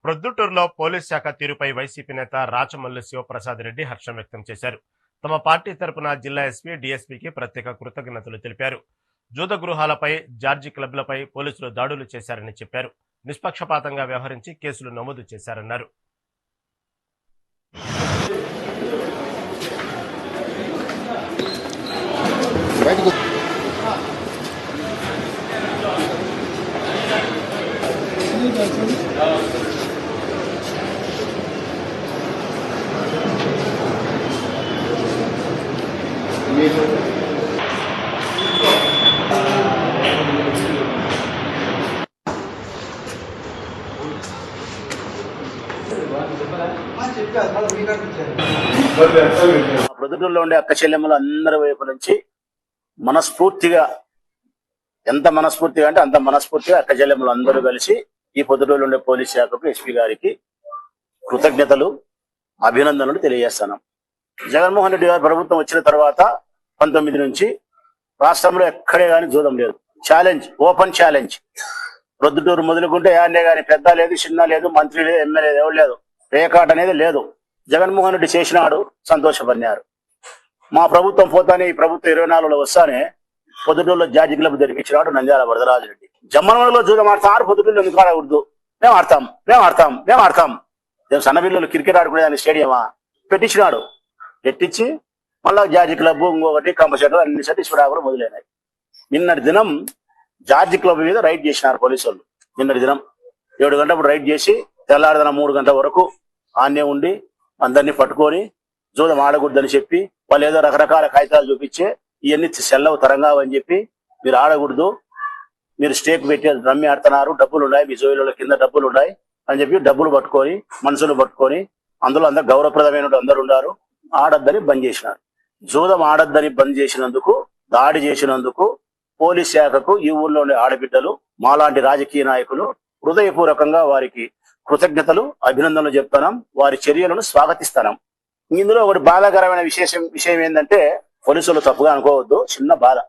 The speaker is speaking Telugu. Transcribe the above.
ప్రొద్దుటూరులో పోలీస్ శాఖ తీరుపై వైసీపీ నేత రాచమల్లు శివప్రసాద్ రెడ్డి హర్షం వ్యక్తం చేశారు. తమ పార్టీ తరపున జిల్లా ఎస్పీ, డీఎస్పీకి ప్రత్యేక కృతజ్ఞతలు తెలిపారు. జూద గృహాలపై, జార్జి క్లబ్లపై పోలీసులు దాడులు చేశారని చెప్పారు. నిష్పక్షపాతంగా వ్యవహరించి కేసులు నమోదు చేశారన్నారు. ప్రొద్దుటూరులో ఉండే అక్క చెల్లెమ్మలు అందరి వైపు నుంచి మనస్ఫూర్తిగా, ఎంత మనస్ఫూర్తిగా అంటే అంత మనస్ఫూర్తిగా అక్క చెల్లెమ్మలు అందరూ కలిసి ఈ పొద్దుటూరులో ఉండే పోలీస్ శాఖకు, ఎస్పీ గారికి కృతజ్ఞతలు, అభినందనలు తెలియజేస్తాను. జగన్మోహన్ రెడ్డి గారు ప్రభుత్వం వచ్చిన తర్వాత 19 నుంచి రాష్ట్రంలో ఎక్కడే కానీ జూదం లేదు. Challenge, open challenge. ప్రొద్దుటూరు మొదలుకుంటే యాన్నే కానీ పెద్ద లేదు, చిన్న లేదు, మంత్రి లేదు, ఎమ్మెల్యే ఎవరు లేదు, రేకాట్ అనేది లేదు. జగన్మోహన్ రెడ్డి చేసినాడు, సంతోషపడినారు. మా ప్రభుత్వం పోతానే, ఈ ప్రభుత్వం 24లో వస్తానే పొద్దుటూరులో జార్జి క్లబ్ తెరిపించినాడు నంద్యాల వరదరాజు రెడ్డి. జమ్మనలో జూదం ఆడతారు, పొద్దుటూరులో ఎందుకు ఆడకూడదు? మేము ఆడతాం, మేము ఆడతాం, మేము ఆడతాం. సన్నబిల్లులు క్రికెట్ ఆడుకునేదాన్ని స్టేడియమా పెట్టించినాడు. పెట్టించి మళ్ళా జార్జి క్లబ్, ఇంకొకటి కంపల్సరీ అన్ని సర్టిఫికేట్ మొదలైనాయి. నిన్నటి దినం జార్జి క్లబ్ మీద రైడ్ చేసినారు పోలీసు వాళ్ళు. నిన్నటి దినం 7 గంటప్పుడు రైడ్ చేసి తెల్లారిదన 3 గంటల వరకు ఆన్నే ఉండి అందరినీ పట్టుకొని జూదం ఆడకూడదని చెప్పి, వాళ్ళు ఏదో రకరకాల కాగితాలు చూపించే ఇవన్నీ సెల్లవు తరంగావు అని చెప్పి, మీరు ఆడకూడదు, మీరు స్టేక్ పెట్టి రమ్మి ఆడుతున్నారు, డబ్బులు ఉన్నాయి, మీ జోయిల కింద డబ్బులు ఉన్నాయి అని చెప్పి డబ్బులు పట్టుకొని, మనుషులు పట్టుకొని, అందులో అందరు గౌరవప్రదమైన అందరు ఉన్నారు, ఆడొద్దని బంద్ చేసినారు. జూదం ఆడొద్దని బంద్ చేసినందుకు, దాడి చేసినందుకు పోలీస్ శాఖకు, ఈ ఊర్లో ఉండే ఆడబిడ్డలు, మాలాంటి రాజకీయ నాయకులు హృదయపూర్వకంగా వారికి కృతజ్ఞతలు, అభినందనలు చెప్తున్నాం. వారి చర్యలను స్వాగతిస్తున్నాం. ఇందులో ఒకటి బాధాకరమైన విషయం ఏంటంటే, పోలీసులు తప్పుగా అనుకోవద్దు, చిన్న బాధ.